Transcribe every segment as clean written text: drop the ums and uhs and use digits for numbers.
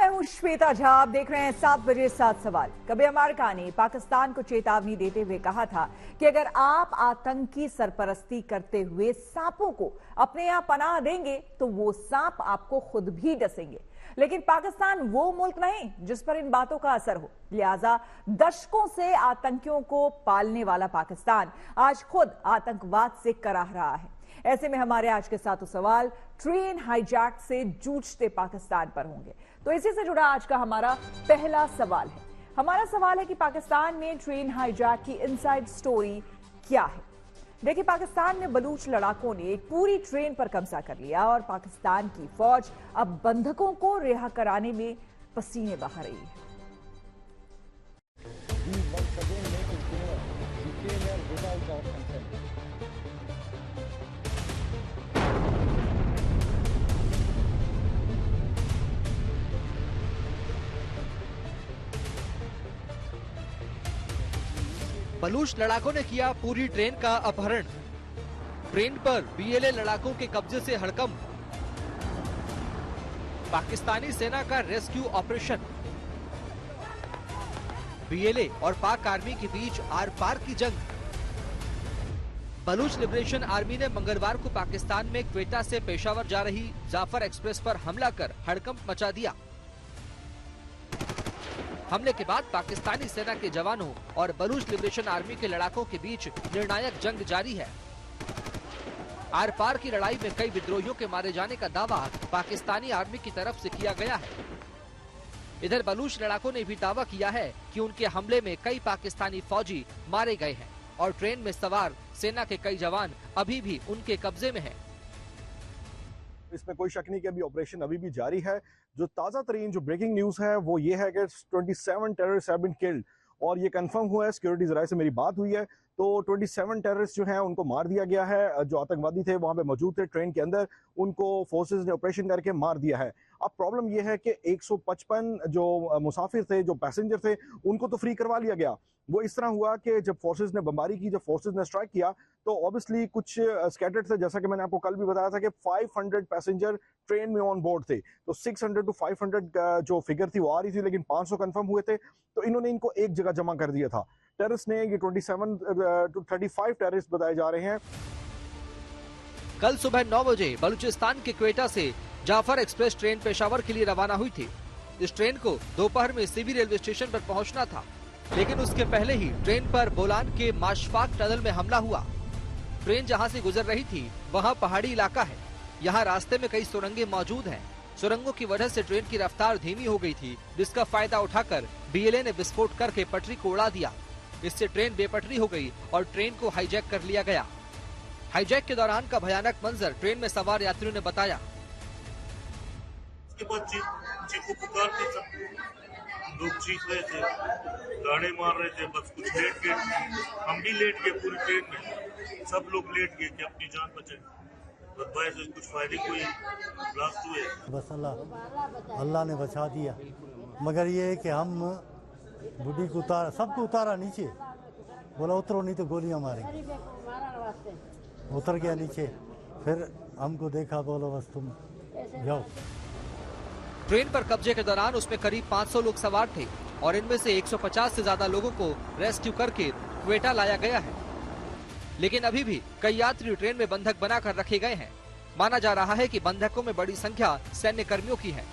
मैं हूं श्वेता झा। आप देख रहे हैं 7 बजे 7 सवाल। कभी अमेरिका ने पाकिस्तान को चेतावनी देते हुए कहा था कि अगर आप आतंकी सरपरस्ती करते हुए सांपों को अपने यहां पनाह देंगे तो वो सांप आपको खुद भी डसेंगे। लेकिन पाकिस्तान वो मुल्क नहीं जिस पर इन बातों का असर हो। लिहाजा दशकों से आतंकियों को पालने वाला पाकिस्तान आज खुद आतंकवाद से कराह रहा है। ऐसे में हमारे आज के 7 सवाल ट्रेन हाईजैक से जूझते पाकिस्तान पर होंगे। तो इसी से जुड़ा आज का हमारा पहला सवाल है। हमारा सवाल है कि पाकिस्तान में ट्रेन हाईजैक की इनसाइड स्टोरी क्या है। देखिए, पाकिस्तान में बलूच लड़ाकों ने एक पूरी ट्रेन पर कब्जा कर लिया और पाकिस्तान की फौज अब बंधकों को रिहा कराने में पसीने बहा रही है। बलूच लड़ाकों ने किया पूरी ट्रेन का अपहरण। ट्रेन पर बीएलए लड़ाकों के कब्जे से हड़कंप। पाकिस्तानी सेना का रेस्क्यू ऑपरेशन। बीएलए और पाक आर्मी के बीच आर पार की जंग। बलूच लिबरेशन आर्मी ने मंगलवार को पाकिस्तान में क्वेटा से पेशावर जा रही जाफर एक्सप्रेस पर हमला कर हड़कंप मचा दिया। हमले के बाद पाकिस्तानी सेना के जवानों और बलूच लिबरेशन आर्मी के लड़ाकों के बीच निर्णायक जंग जारी है। आर पार की लड़ाई में कई विद्रोहियों के मारे जाने का दावा पाकिस्तानी आर्मी की तरफ से किया गया है। इधर बलूच लड़ाकों ने भी दावा किया है कि उनके हमले में कई पाकिस्तानी फौजी मारे गए हैं और ट्रेन में सवार सेना के कई जवान अभी भी उनके कब्जे में हैं। इसमें कोई शक नहीं कि अभी ऑपरेशन अभी भी जारी है। जो ताज़ा तरीन जो ब्रेकिंग न्यूज़ है वो ये है कि 27 टेररिस्ट हैव बीन किल्ड और ये कंफर्म हुआ है। सिक्योरिटी जराये से मेरी बात हुई है तो 27 टेररिस्ट जो हैं उनको मार दिया गया है। जो आतंकवादी थे वहां पे मौजूद थे ट्रेन के अंदर, उनको फोर्सेस ने ऑपरेशन करके मार दिया है। अब प्रॉब्लम यह है कि 155 जो मुसाफिर थे, जो पैसेंजर थे, उनको तो फ्री करवा लिया गया। वो इस तरह हुआ कि जब फोर्सेस ने बमबारी की, जब फोर्सेस ने स्ट्राइक किया तो ऑब्वियसली कुछ स्कैटर्ड थे। जैसा कि मैंने आपको कल भी बताया था कि 500 पैसेंजर ट्रेन में ऑन बोर्ड थे, तो 600 to 500 जो फिगर थी वो आ रही थी, लेकिन 500 कंफर्म हुए थे। तो इन्होंने इनको एक जगह जमा कर दिया था। टेररिस्ट ने ये 27 to 35 टेररिस्ट बताए जा रहे हैं। कल सुबह 9 बजे बलूचिस्तान के क्वेटा से जाफर एक्सप्रेस ट्रेन पेशावर के लिए रवाना हुई थी। इस ट्रेन को दोपहर में सीबी रेलवे स्टेशन पर पहुंचना था, लेकिन उसके पहले ही ट्रेन पर बोलान के माशफाक टनल में हमला हुआ। ट्रेन जहां से गुजर रही थी वहां पहाड़ी इलाका है। यहाँ रास्ते में कई सुरंगें मौजूद हैं। सुरंगों की वजह से ट्रेन की रफ्तार धीमी हो गई थी, जिसका फायदा उठाकर बीएलए ने विस्फोट करके पटरी को उड़ा दिया। इससे ट्रेन बेपटरी हो गई और ट्रेन को हाईजैक कर लिया गया। हाईजैक के दौरान का भयानक मंजर ट्रेन में सवार यात्रियों ने बताया। उसके बाद चीखो पुकार थे, सब लोग चीख रहे थे, गाड़े मार रहे थे। बस कुछ लेट गए, हम भी लेट गए पूरी ट्रेन में, सब लोग लेट गए कि अपनी जान बचे। बदवाए से कुछ फायदे कोई ब्लास्ट हुए। बस अल्लाह ने बचा दिया। मगर ये है कि हम बुढ़ी को उतारा, सबको उतारा नीचे, बोला उतरो नहीं तो गोलियां मारेंगे। उतर गया नीचे, फिर हमको देखा, बोलो बस तुम जाओ। ट्रेन पर कब्जे के दौरान उसमें करीब 500 लोग सवार थे और इनमें से 150 से ज्यादा लोगों को रेस्क्यू करके क्वेटा लाया गया है। लेकिन अभी भी कई यात्री ट्रेन में बंधक बनाकर रखे गए हैं। माना जा रहा है कि बंधकों में बड़ी संख्या सैन्य कर्मियों की है।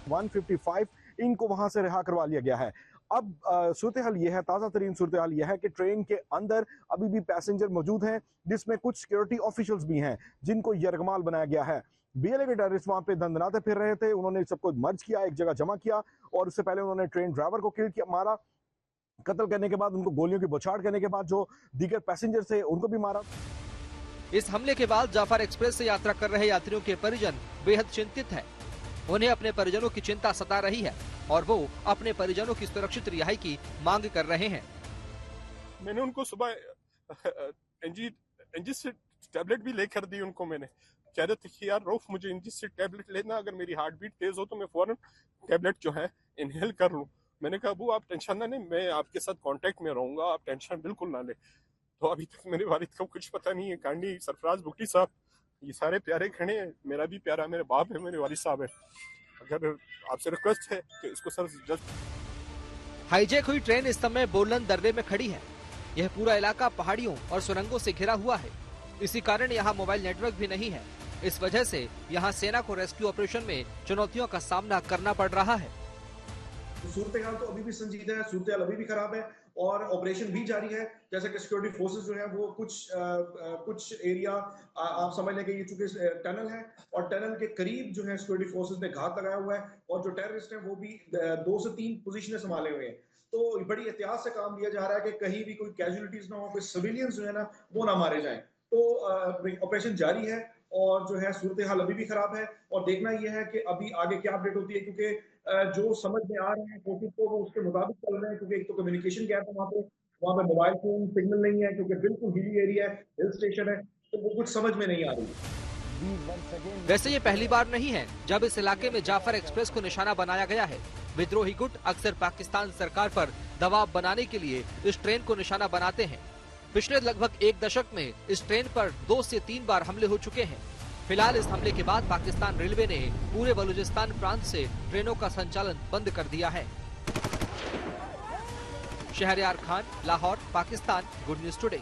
155 इनको वहां से रिहा करवा लिया गया है। अब सूरत हाल यह है, ताज़ा तरीन सूरत हाल यह है कि ट्रेन के अंदर अभी भी पैसेंजर मौजूद हैं, जिसमें कुछ सिक्योरिटी ऑफिशियल्स भी हैं जिनको यरगमाल बनाया गया है। बीएलए के टेररिस्ट वहां पे दंदनाते फिर रहे थे। उन्होंने सबको मर्ज किया, एक जगह जमा किया और उससे पहले उन्होंने ट्रेन ड्राइवर को किल किया, मारा। कत्ल करने के बाद उनको गोलियों की बौछार करने के बाद जो दीगर पैसेंजर थे उनको भी मारा। इस हमले के बाद जाफर एक्सप्रेस से यात्रा कर रहे यात्रियों के परिजन बेहद चिंतित हैं। उन्हें अपने परिजनों की चिंता सता रही है और वो अपने परिजनों की सुरक्षित रिहाई की मांग कर रहे हैं। मैंने उनको सुबह एंजिस टैबलेट भी लेकर दी उनको। मैंने कह रहे थे कि यार रऊफ, मुझे एंजिस टैबलेट लेना, अगर मेरी हार्ट बीट तेज हो तो मैं फौरन टैबलेट जो है इनहेल कर लूँ। मैंने कहा अबू आप टेंशन ना लें, मैं आपके साथ कांटेक्ट में रहूंगा, आप टेंशन बिल्कुल ना लें। तो अभी तक मेरे वालिद को कुछ पता नहीं है। कांडी सरफराज भुट्टी साहब, ये सारे प्यारे खड़े हैं, मेरा भी प्यारा, मेरे बाप है, मेरे वालिद साहब है। अगर आपसे रिक्वेस्ट है कि इसको सर जस्ट। हाईजैक हुई ट्रेन इस समय बोलन दर्रे में खड़ी है। यह पूरा इलाका पहाड़ियों और सुरंगों से घिरा हुआ है। इसी कारण यहाँ मोबाइल नेटवर्क भी नहीं है। इस वजह से यहाँ सेना को रेस्क्यू ऑपरेशन में चुनौतियों का सामना करना पड़ रहा है। सूरत हाल तो अभी भी संजीदा है, सूरत हाल अभी भी खराब है और ऑपरेशन भी जारी है। जैसे कि सिक्योरिटी फोर्सेस जो है वो कुछ एरिया आप समझ लें कि ये चूंकि टनल है और टनल के करीब जो है सिक्योरिटी फोर्सेस ने घात लगाया हुआ है और जो टेररिस्ट हैं वो भी 2 से 3 पोजीशनें संभाले हुए हैं। तो बड़ी एहतियात से काम लिया जा रहा है कि कहीं भी कोई कैजुअलिटीज ना हो, कोई सिविलियंस जो है ना वो ना मारे जाएं। तो ऑपरेशन जारी है और जो है सूरत हाल अभी भी खराब है और देखना यह है कि अभी आगे क्या अपडेट होती है, क्योंकि जो समझ में आ रहे हैं कोशिश को वो उसके मुताबिक चल रहे हैं, क्योंकि एक तो कम्युनिकेशन गैप है वहाँ पे मोबाइल फोन सिग्नल नहीं है क्योंकि बिल्कुल हिली एरिया है, हिल स्टेशन है, तो वो कुछ समझ में नहीं आ रही। वैसे ये पहली बार नहीं है जब इस इलाके में जाफर एक्सप्रेस को निशाना बनाया गया है। विद्रोही गुट अक्सर पाकिस्तान सरकार पर दबाव बनाने के लिए इस ट्रेन को निशाना बनाते हैं। पिछले लगभग 1 दशक में इस ट्रेन पर 2 से 3 बार हमले हो चुके हैं। फिलहाल इस हमले के बाद पाकिस्तान रेलवे ने पूरे बलूचिस्तान प्रांत से ट्रेनों का संचालन बंद कर दिया है। Shahryar Khan, Lahore, Pakistan, good news today.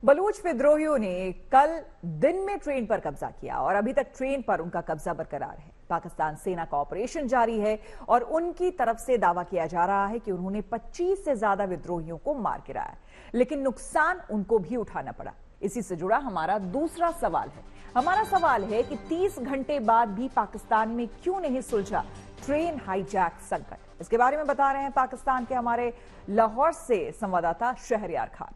Baloch विद्रोहियों ने कल दिन में ट्रेन पर कब्जा किया और अभी तक ट्रेन पर उनका कब्जा बरकरार है। पाकिस्तान सेना का ऑपरेशन जारी है और उनकी तरफ से दावा किया जा रहा है कि उन्होंने 25 से ज्यादा विद्रोहियों को मार गिराया, लेकिन नुकसान उनको भी उठाना पड़ा। इसी से जुड़ा हमारा दूसरा सवाल है। हमारा सवाल है कि 30 घंटे बाद भी पाकिस्तान में क्यों नहीं सुलझा ट्रेन हाईजैक संकट। इसके बारे में बता रहे हैं पाकिस्तान के हमारे लाहौर से संवाददाता शहरयार खान।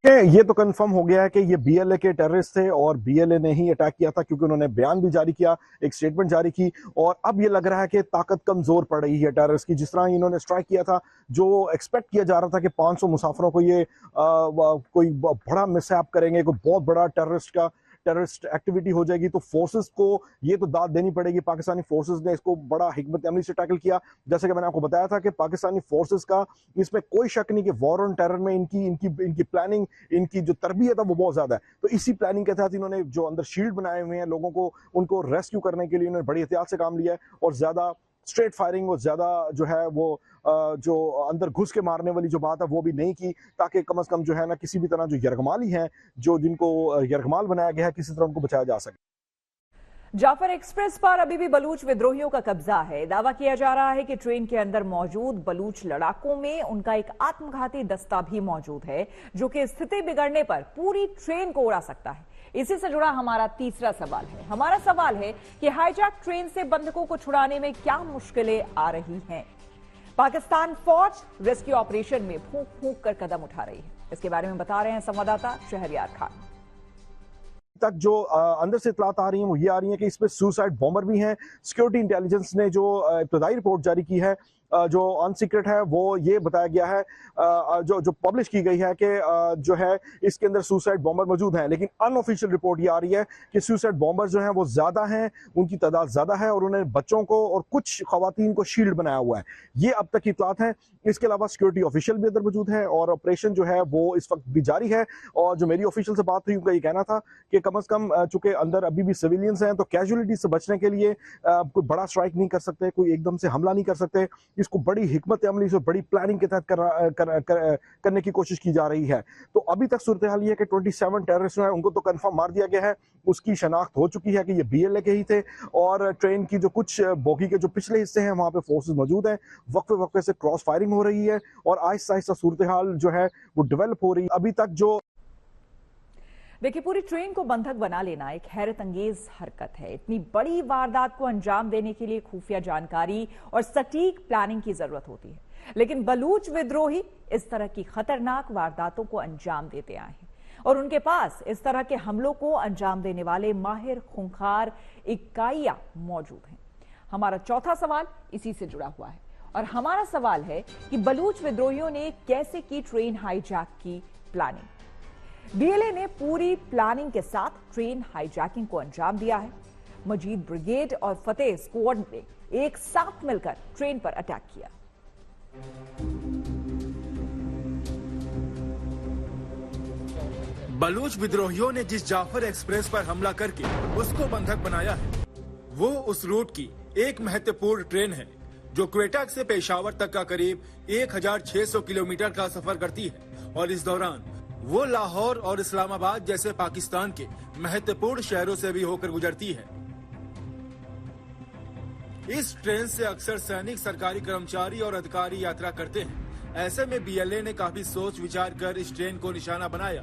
ये तो कंफर्म हो गया है कि ये बीएलए के टेररिस्ट थे और बीएलए ने ही अटैक किया था, क्योंकि उन्होंने बयान भी जारी किया, एक स्टेटमेंट जारी की और अब ये लग रहा है कि ताकत कमजोर पड़ रही है टेररिस्ट की। जिस तरह इन्होंने स्ट्राइक किया था, जो एक्सपेक्ट किया जा रहा था कि 500 मुसाफिरों को ये कोई बड़ा मिसहैप करेंगे, कोई बहुत बड़ा टेररिस्ट एक्टिविटी हो जाएगी, तो फोर्सेस को ये तो दाद देनी पड़ेगी। पाकिस्तानी फोर्सेस ने इसको बड़ा हिकमत अमली से टैकल किया। जैसे कि मैंने आपको बताया था कि पाकिस्तानी फोर्सेस का इसमें कोई शक नहीं कि वॉर ऑन टेरर में इनकी प्लानिंग, इनकी जो तरबियत है वो बहुत ज्यादा है। तो इसी प्लानिंग के तहत इन्होंने जो अंदर शील्ड बनाए हुए हैं लोगों को, उनको रेस्क्यू करने के लिए इन्होंने बड़ी एहतियात से काम लिया है और ज्यादा स्ट्रेट फायरिंग और ज्यादा जो है वो जो अंदर घुस के मारने वाली जो बात है वो भी नहीं की, ताकि कम से कम जो है ना किसी भी तरह जो यरगमाली हैं, जो जिनको यरगमाल बनाया गया है, किसी तरह उनको बचाया जा सके। जाफर एक्सप्रेस पर अभी भी बलूच विद्रोहियों का कब्जा है। दावा किया जा रहा है कि ट्रेन के अंदर मौजूद बलूच लड़ाकों में उनका एक आत्मघाती दस्ता भी मौजूद है, जो कि स्थिति बिगड़ने पर पूरी ट्रेन को उड़ा सकता है। इसी से जुड़ा हमारा तीसरा सवाल है। हमारा सवाल है कि हाईजैक ट्रेन से बंधकों को छुड़ाने में क्या मुश्किलें आ रही हैं। पाकिस्तान फौज रेस्क्यू ऑपरेशन में फूंक फूंक कर कदम उठा रही है। इसके बारे में बता रहे हैं संवाददाता शहरयार खान। तक जो अंदर से इतलात आ रही हैं वो ये आ रही हैं कि इसमें सुसाइड बॉम्बर भी हैं। सिक्योरिटी इंटेलिजेंस ने जो इब्तदाई रिपोर्ट जारी की है, जो अनसीक्रेट है, वो ये बताया गया है, जो पब्लिश की गई है कि जो है इसके अंदर सुसाइड बॉम्बर मौजूद हैं। लेकिन अनऑफिशियल रिपोर्ट ये आ रही है कि सुसाइड बॉम्बर जो हैं वो ज्यादा हैं, उनकी तादाद ज्यादा है और उन्होंने बच्चों को और कुछ खवातीन को शील्ड बनाया हुआ है। ये अब तक की इतलात हैं। इसके अलावा सिक्योरिटी ऑफिशियल भी अंदर मौजूद है और ऑपरेशन जो है वो इस वक्त भी जारी है। और जो मेरी ऑफिशियल से बात हुई उनका ये कहना था कि कम से कम चूंकि अंदर अभी भी सिविलियंस हैं, तो कैजुअलिटी से बचने के लिए कोई बड़ा स्ट्राइक नहीं कर सकते, कोई एकदम से हमला नहीं कर सकते। इसको बड़ी हिकमत अमली से, बड़ी प्लानिंग के तहत करने की कोशिश की जा रही है। तो अभी तक सूरत हाल ये है कि 27 टेररिस्ट हैं, उनको तो कंफर्म मार दिया गया है, उसकी शनाख्त हो चुकी है कि ये बीएलए के ही थे। और ट्रेन की जो कुछ बोगी के जो पिछले हिस्से हैं वहां पे फोर्सेस मौजूद हैं। वक्फे वक्फे से क्रॉस फायरिंग हो रही है और आहिस्ता आहिस्ता सूरत हाल जो है वो डेवलप हो रही है। अभी तक जो देखिए, पूरी ट्रेन को बंधक बना लेना एक हैरत अंगेज हरकत है। इतनी बड़ी वारदात को अंजाम देने के लिए खुफिया जानकारी और सटीक प्लानिंग की जरूरत होती है, लेकिन बलूच विद्रोही इस तरह की खतरनाक वारदातों को अंजाम देते आए हैं और उनके पास इस तरह के हमलों को अंजाम देने वाले माहिर खूंखार इकाइयां मौजूद हैं। हमारा चौथा सवाल इसी से जुड़ा हुआ है और हमारा सवाल है कि बलूच विद्रोहियों ने कैसे की ट्रेन हाईजैक की प्लानिंग। बीएलए ने पूरी प्लानिंग के साथ ट्रेन हाईजैकिंग को अंजाम दिया है। मजीद ब्रिगेड और फतेह स्क्वाड ने एक साथ मिलकर ट्रेन पर अटैक किया। बलूच विद्रोहियों ने जिस जाफर एक्सप्रेस पर हमला करके उसको बंधक बनाया है, वो उस रूट की एक महत्वपूर्ण ट्रेन है जो क्वेटा से पेशावर तक का करीब 1600 किलोमीटर का सफर करती है और इस दौरान वो लाहौर और इस्लामाबाद जैसे पाकिस्तान के महत्वपूर्ण शहरों से भी होकर गुजरती है। इस ट्रेन से अक्सर सैनिक, सरकारी कर्मचारी और अधिकारी यात्रा करते हैं। ऐसे में बीएलए ने काफी सोच विचार कर इस ट्रेन को निशाना बनाया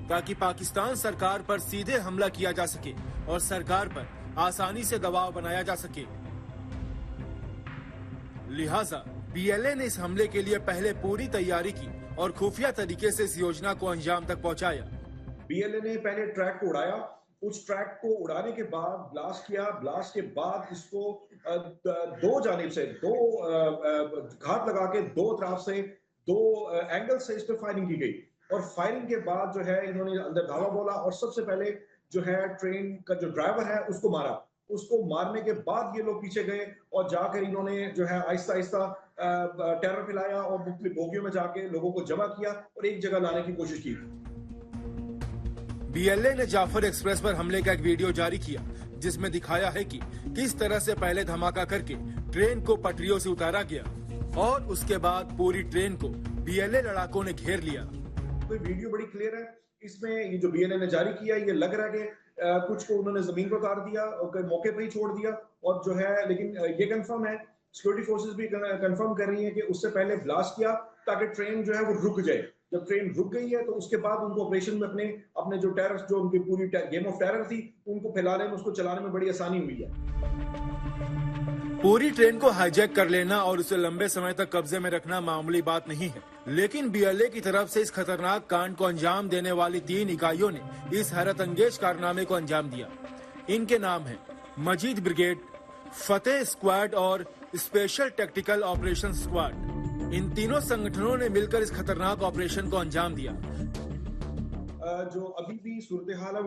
ताकि पाकिस्तान सरकार पर सीधे हमला किया जा सके और सरकार पर आसानी से दबाव बनाया जा सके। लिहाजा बीएलए ने इस हमले के लिए पहले पूरी तैयारी की और खुफिया तरीके से इस योजना को अंजाम तक पहुंचाया। बीएलए ने पहले ट्रैक को उड़ाया, उस ट्रैक को उड़ाने के बाद ब्लास्ट किया, ब्लास्ट के बाद इसको दो जानिब से दो घात लगा के दो तरफ से दो एंगल से इस पर फायरिंग की गई और फायरिंग के बाद जो है इन्होंने अंदर धावा बोला और सबसे पहले जो है ट्रेन का जो ड्राइवर है उसको मारा। उसको मारने के बाद ये लोग पीछे गए और जाकर इन्होंने जो है आहिस्ता आहिस्ता टेरर फैलाया और मुख्तलिफ बोगियों में जाके लोगों को जमा किया और एक जगह लाने की कोशिश की। बीएलए ने जाफर एक्सप्रेस पर हमले का एक वीडियो जारी किया जिसमें दिखाया है कि किस तरह से पहले धमाका करके ट्रेन को पटरियों से उतारा गया और उसके बाद पूरी ट्रेन को बीएलए लड़ाकों ने घेर लिया। तो वीडियो बड़ी क्लियर है, इसमें ये जो बीएलए ने जारी किया ये लग रहा है कि कुछ को उन्होंने जमीन पर उतार दिया और मौके पर ही छोड़ दिया और जो है, लेकिन ये कंफर्म है, सिक्योरिटी फोर्सेस भी कंफर्म कर रही हैं कि उससे पहले ब्लास्ट किया ताकि ट्रेन जो है वो रुक जाए। जब ट्रेन रुक गई है तो उसके बाद उनको ऑपरेशन में अपने जो टेरर, जो उनकी पूरी गेम ऑफ टेरर थी, उनको फैलाने में, उसको चलाने में बड़ी आसानी हुई है। पूरी ट्रेन को हाईजैक कर लेना और उसे लंबे समय तक कब्जे में रखना मामूली बात नहीं है, लेकिन बीएलए की तरफ से इस खतरनाक कांड को अंजाम देने वाली 3 इकाइयों ने इस हैरत अंगेज कारनामे को अंजाम दिया। इनके नाम हैं मजीद ब्रिगेड, फतेह स्क्वाड और स्पेशल टैक्टिकल ऑपरेशन स्क्वाड। इन तीनों संगठनों ने मिलकर इस खतरनाक ऑपरेशन को अंजाम दिया। जो अभी भी सूरत हाल है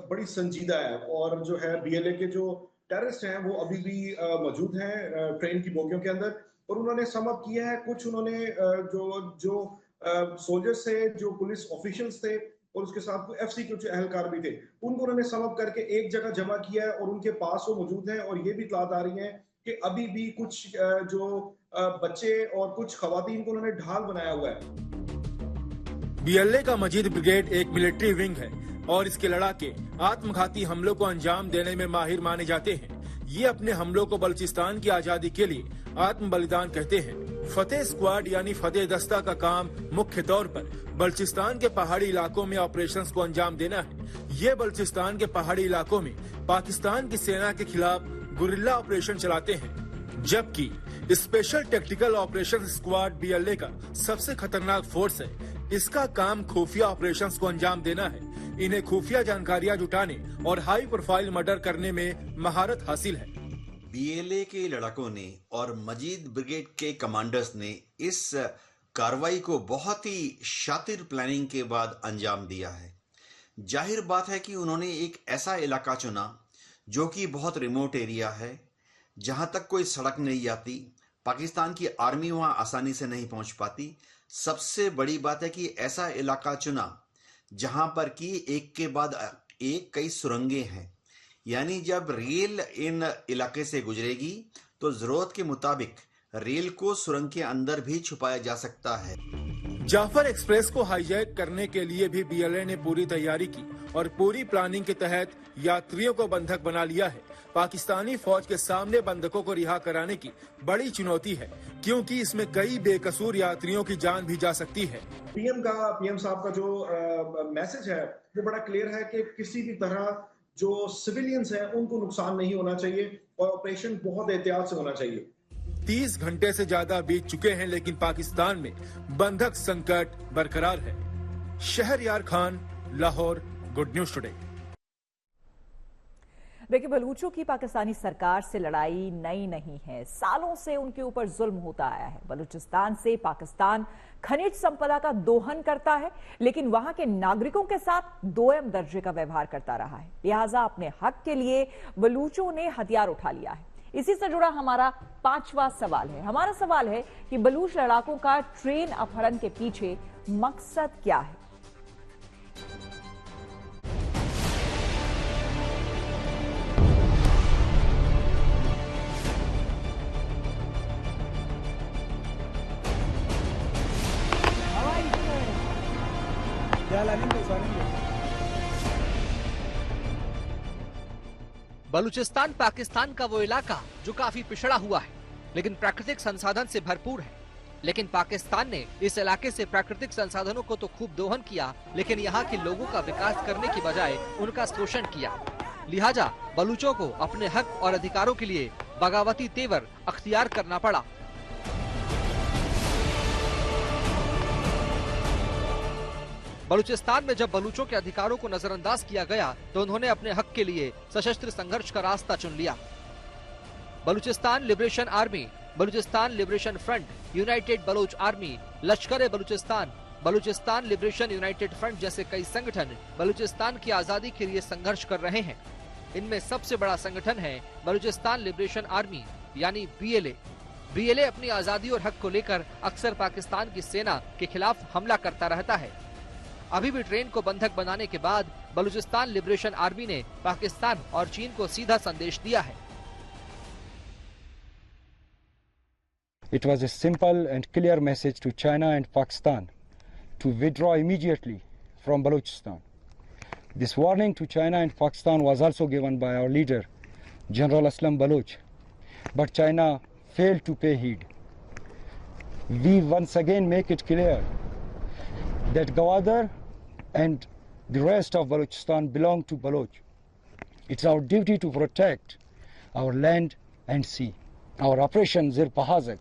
बड़ी संजीदा है और जो है बीएलए के जो टेररिस्ट हैं वो अभी भी मौजूद हैं ट्रेन की बोगियों के अंदर और उन्होंने सम अप किया है। कुछ उन्होंने जो सोल्जर्स थे, जो पुलिस ऑफिशियल्स थे और उसके साथ एफसी के कुछ एहलकार भी थे, उनको उन्होंने सम अप करके एक जगह जमा किया है और उनके पास वो मौजूद हैं और ये भी इत्तलात आ रही हैं कि अभी भी कुछ जो बच्चे और कुछ खवातीन को उन्होंने ढाल बनाया हुआ है। बीएलए का मजीद ब्रिगेड एक मिलिट्री विंग है और इसके लड़ाके आत्मघाती हमलों को अंजाम देने में माहिर माने जाते हैं। ये अपने हमलों को बलूचिस्तान की आजादी के लिए आत्म बलिदान कहते हैं। फतेह स्क्वाड यानी फतेह दस्ता का काम मुख्य तौर पर बलूचिस्तान के पहाड़ी इलाकों में ऑपरेशंस को अंजाम देना है। ये बलूचिस्तान के पहाड़ी इलाकों में पाकिस्तान की सेना के खिलाफ गुरिल्ला ऑपरेशन चलाते हैं, जबकि special tactical operation squad BLA का सबसे खतरनाक फोर्स है। इसका काम खुफिया ऑपरेशंस को अंजाम देना है। इन्हें खुफिया जानकारियां जुटाने और हाई प्रोफाइल मर्डर करने में महारत हासिल है। बीएलए के लड़ाकों ने और मजीद ब्रिगेड के कमांडर्स ने इस कार्रवाई को बहुत ही शातिर प्लानिंग के बाद अंजाम दिया है। जाहिर बात है कि उन्होंने एक ऐसा इलाका चुना जो कि बहुत रिमोट एरिया है, जहां तक कोई सड़क नहीं आती, पाकिस्तान की आर्मी वहां आसानी से नहीं पहुंच पाती। सबसे बड़ी बात है कि ऐसा इलाका चुना जहां पर कि एक के बाद एक कई सुरंगें हैं, यानी जब रेल इन इलाके से गुजरेगी तो जरूरत के मुताबिक रेल को सुरंग के अंदर भी छुपाया जा सकता है। जाफर एक्सप्रेस को हाईजैक करने के लिए भी बीएलए ने पूरी तैयारी की और पूरी प्लानिंग के तहत यात्रियों को बंधक बना लिया है। पाकिस्तानी फौज के सामने बंधकों को रिहा कराने की बड़ी चुनौती है, क्योंकि इसमें कई बेकसूर यात्रियों की जान भी जा सकती है। पीएम साहब का जो मैसेज है वो बड़ा क्लियर है कि किसी भी तरह जो सिविलियंस हैं उनको नुकसान नहीं होना चाहिए और ऑपरेशन बहुत एहतियात से होना चाहिए। 30 घंटे से ज्यादा बीत चुके हैं, लेकिन पाकिस्तान में बंधक संकट बरकरार है। Shahryar Khan, Lahore, good news today. देखिए, बलूचों की पाकिस्तानी सरकार से लड़ाई नई नहीं है। सालों से उनके ऊपर जुल्म होता आया है। बलूचिस्तान से पाकिस्तान खनिज संपदा का दोहन करता है, लेकिन वहां के नागरिकों के साथ दोयम दर्जे का व्यवहार करता रहा है। लिहाजा अपने हक के लिए बलूचों ने हथियार उठा लिया है। इसी से जुड़ा हमारा 5वां सवाल है। हमारा सवाल है कि बलूच लड़ाकों का ट्रेन अपहरण के पीछे मकसद क्या है। बलूचिस्तान पाकिस्तान का वो इलाका जो काफी पिछड़ा हुआ है, लेकिन प्राकृतिक संसाधन से भरपूर है। लेकिन पाकिस्तान ने इस इलाके से प्राकृतिक संसाधनों को तो खूब दोहन किया, लेकिन यहाँ के लोगों का विकास करने की बजाय उनका शोषण किया। लिहाजा बलूचों को अपने हक और अधिकारों के लिए बगावती तेवर अख्तियार करना पड़ा। बलूचिस्तान में जब बलूचों के अधिकारों को नजरअंदाज किया गया तो उन्होंने अपने हक के लिए सशस्त्र संघर्ष का रास्ता चुन लिया। Balochistan liberation army, Balochistan liberation front, united Baloch army, Lashkar Balochistan, Balochistan liberation united front जैसे कई संगठन बलूचिस्तान की आजादी के लिए संघर्ष कर रहे हैं। इनमें सबसे बड़ा संगठन है बलूचिस्तान लिबरेशन आर्मी यानी BLA। BLA अपनी आजादी और हक को लेकर अक्सर पाकिस्तान की सेना के खिलाफ हमला करता रहता है। अभी भी ट्रेन को बंधक बनाने के बाद बलूचिस्तान लिबरेशन आर्मी ने पाकिस्तान और चीन को सीधा संदेश दिया है। It was a simple and clear message to China and Pakistan to withdraw immediately from Balochistan. This warning to China and Pakistan was also given by our leader, General Aslam Baloch, but China failed to pay heed. We once again make it clear that Gwadar and the rest of Balochistan belong to Baloch. It's our duty to protect our land and sea. Our operation Zir Pahazak.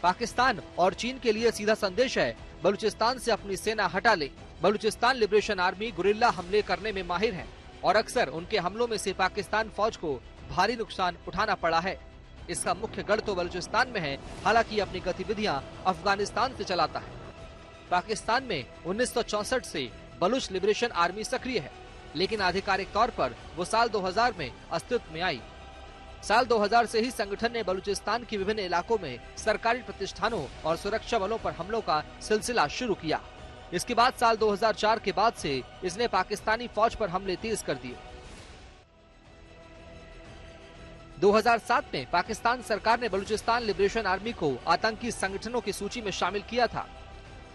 Pakistan और चीन के लिए सीधा संदेश है, बलूचिस्तान से अपनी सेना हटा ले। बलूचिस्तान लिबरेशन आर्मी गुरिल्ला हमले करने में माहिर है और अक्सर उनके हमलों में से पाकिस्तान फौज को भारी नुकसान उठाना पड़ा है। इसका मुख्य गढ़ तो बलूचिस्तान में है, हालांकि अपनी गतिविधियां अफगानिस्तान से चलाता है। पाकिस्तान में 1964 से बलूच लिबरेशन आर्मी सक्रिय है, लेकिन आधिकारिक तौर पर वो साल 2000 में अस्तित्व में आई। साल 2000 से ही संगठन ने बलूचिस्तान के विभिन्न इलाकों में सरकारी प्रतिष्ठानों और सुरक्षा बलों पर हमलों का सिलसिला शुरू किया। इसके बाद साल 2004 के बाद से इसने पाकिस्तानी फौज पर हमले तेज कर दिए। 2007 में पाकिस्तान सरकार ने बलूचिस्तान लिबरेशन आर्मी को आतंकी संगठनों की सूची में शामिल किया था।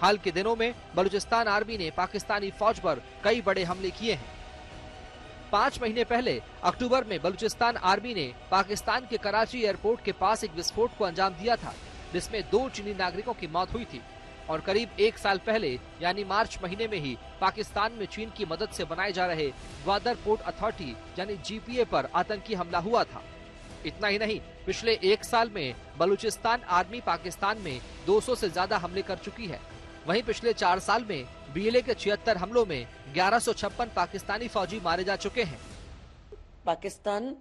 हाल के दिनों में बलूचिस्तान आर्मी ने पाकिस्तानी फौज पर कई बड़े हमले किए हैं। 5 महीने पहले अक्टूबर में बलूचिस्तान आर्मी ने पाकिस्तान के कराची एयरपोर्ट के पास एक विस्फोट को अंजाम दिया था, जिसमें 2 चीनी नागरिकों की मौत हुई थी। और करीब 1 साल पहले यानी मार्च महीने में ही पाकिस्तान में चीन की मदद से बनाए जा रहे ग्वादर पोर्ट अथॉरिटी यानी GPA पर आतंकी हमला हुआ था। इतना ही नहीं, पिछले 1 साल में बलूचिस्तान आर्मी पाकिस्तान में 200 से ज्यादा हमले कर चुकी है। वहीं पिछले 4 साल में BLA के 76 हमलों में 1156 पाकिस्तानी फौजी मारे जा चुके हैं। पाकिस्तान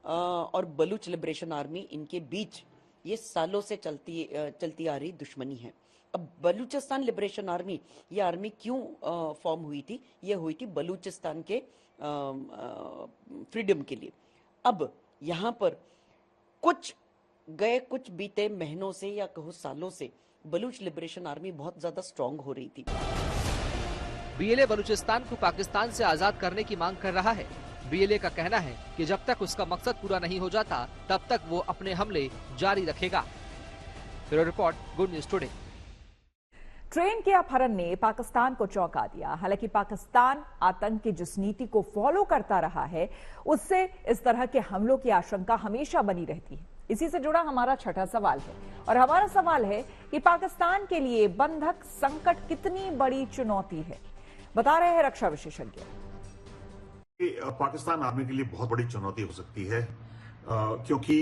और बलूच लिबरेशन आर्मी, इनके बीच ये सालों से चलती आ रही दुश्मनी है। अब बलूचिस्तान लिबरेशन आर्मी, ये आर्मी क्यों फॉर्म हुई थी? ये हुई थी बलूचिस्तान के फ्रीडम के लिए। अब यहाँ पर कुछ बीते महीनों से या कहो सालों से बलूच लिबरेशन आर्मी बहुत ज्यादा स्ट्रांग हो रही थी। BLA बलूचिस्तान को पाकिस्तान से आजाद करने की मांग कर रहा है। BLA का कहना है कि जब तक उसका मकसद पूरा नहीं हो जाता, तब तक वो अपने हमले जारी रखेगा। Bureau report, good news today. Train के अपहरण ने पाकिस्तान को चौंका दिया। हालांकि पाकिस्तान आतंक की जिस नीति को फॉलो करता रहा है, उससे इस तरह के हमलों की आशंका हमेशा बनी रहती है। इसी से जुड़ा हमारा छठा सवाल है और हमारा सवाल है कि पाकिस्तान के लिए बंधक संकट कितनी बड़ी चुनौती है, बता रहे हैं रक्षा विशेषज्ञ। पाकिस्तान आर्मी के लिए बहुत बड़ी चुनौती हो सकती है, क्योंकि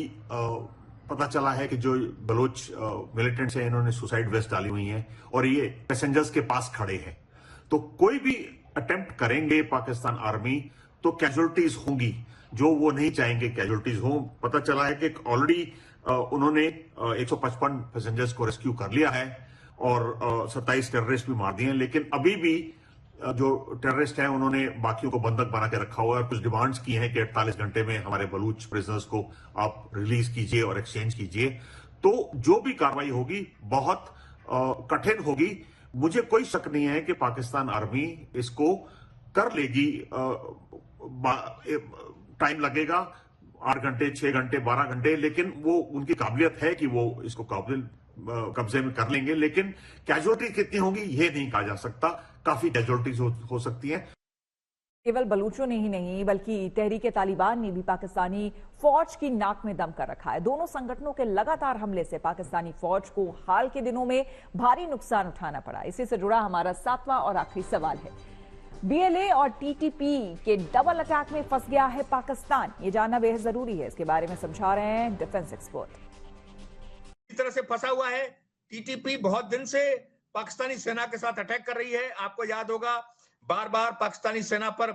पता चला है कि जो बलोच मिलिटेंट्स हैं, इन्होंने सुसाइड वेस्ट डाली हुई हैं और ये पैसेंजर्स के पास खड़े हैं। तो कोई भी अटेम्प्ट करेंगे पाकिस्तान आर्मी तो कैजुअलिटीज होंगी, जो वो नहीं चाहेंगे कैजुअलिटीज हो। पता चला है कि ऑलरेडी उन्होंने 155 पैसेंजर्स को रेस्क्यू कर लिया है और 27 टेररिस्ट भी मार दिए हैं, लेकिन अभी भी जो टेररिस्ट हैं उन्होंने बाकियों को बंधक बना के रखा हुआ है। कुछ डिमांड्स की हैं कि 48 घंटे में हमारे बलूच प्रिजनर्स को आप रिलीज कीजिए और एक्सचेंज कीजिए। तो जो भी कार्रवाई होगी बहुत कठिन होगी। मुझे कोई शक नहीं है कि पाकिस्तान आर्मी इसको कर लेगी। टाइम लगेगा 8 घंटे, 6 घंटे, 12 घंटे, लेकिन वो उनकी काबिलियत है कि वो इसको काबिल कब्जे में कर लेंगे, लेकिन कैजुअलिटी कितनी होंगी ये नहीं कहा जा सकता। काफी कैजुअलिटीज हो सकती हैं। केवल बलूचों ने ही नहीं बल्कि तहरीके तालिबान ने भी पाकिस्तानी फौज की नाक में दम कर रखा है। दोनों संगठनों के लगातार हमले से पाकिस्तानी फौज को हाल के दिनों में भारी नुकसान उठाना पड़ा। इसी से जुड़ा हमारा 7वां और आखिरी सवाल है, बीएलए और टीटीपी के डबल अटैक में फंस गया है पाकिस्तान। ये जानना बेहद जरूरी है, इसके बारे में समझा रहे हैं डिफेंस एक्सपर्ट। इस तरह से फंसा हुआ है। टीटीपी बहुत दिन से पाकिस्तानी सेना के साथ अटैक कर रही है। आपको याद होगा बार बार पाकिस्तानी सेना पर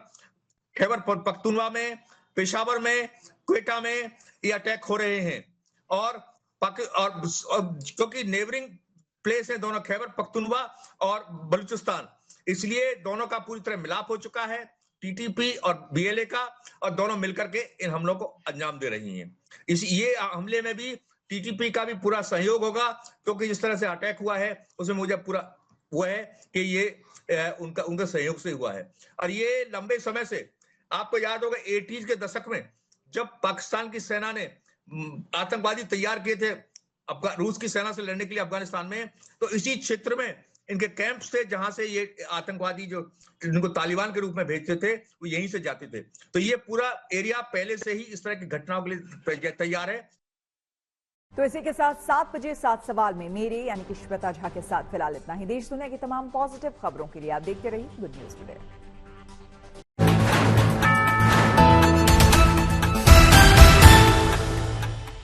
खैबर पख्तूनवा में, पेशावर में, क्वेटा में ये अटैक हो रहे हैं। और क्योंकि नेबरिंग प्लेस है दोनों, खैबर पख्तूनवा और बलूचिस्तान, इसलिए दोनों का पूरी तरह मिलाप हो चुका है, टीटीपी और बीएलए का, और दोनों मिलकर के इन हमलों को अंजाम दे रही हैं। ये हमले में भी टीटीपी का भी पूरा सहयोग होगा, क्योंकि जिस तरह से अटैक हुआ है उसमें मुझे पूरा वो है कि ये उनका सहयोग से हुआ है। और ये लंबे समय से, आपको याद होगा 80s के दशक में जब पाकिस्तान की सेना ने आतंकवादी तैयार किए थे रूस की सेना से लड़ने के लिए अफगानिस्तान में, तो इसी क्षेत्र में इनके कैंप्स थे जहां से ये आतंकवादी जो इनको तालिबान के रूप में भेजते थे वो यहीं से जाते थे। तो ये पूरा एरिया पहले से ही इस तरह की घटनाओं के लिए तैयार है। तो इसी के साथ 7 बजे 7 सवाल में मेरे यानी कि श्वेता झा के साथ फिलहाल इतना ही। देश दुनिया की तमाम पॉजिटिव खबरों के लिए आप देखते रहिए गुड न्यूज टुडे।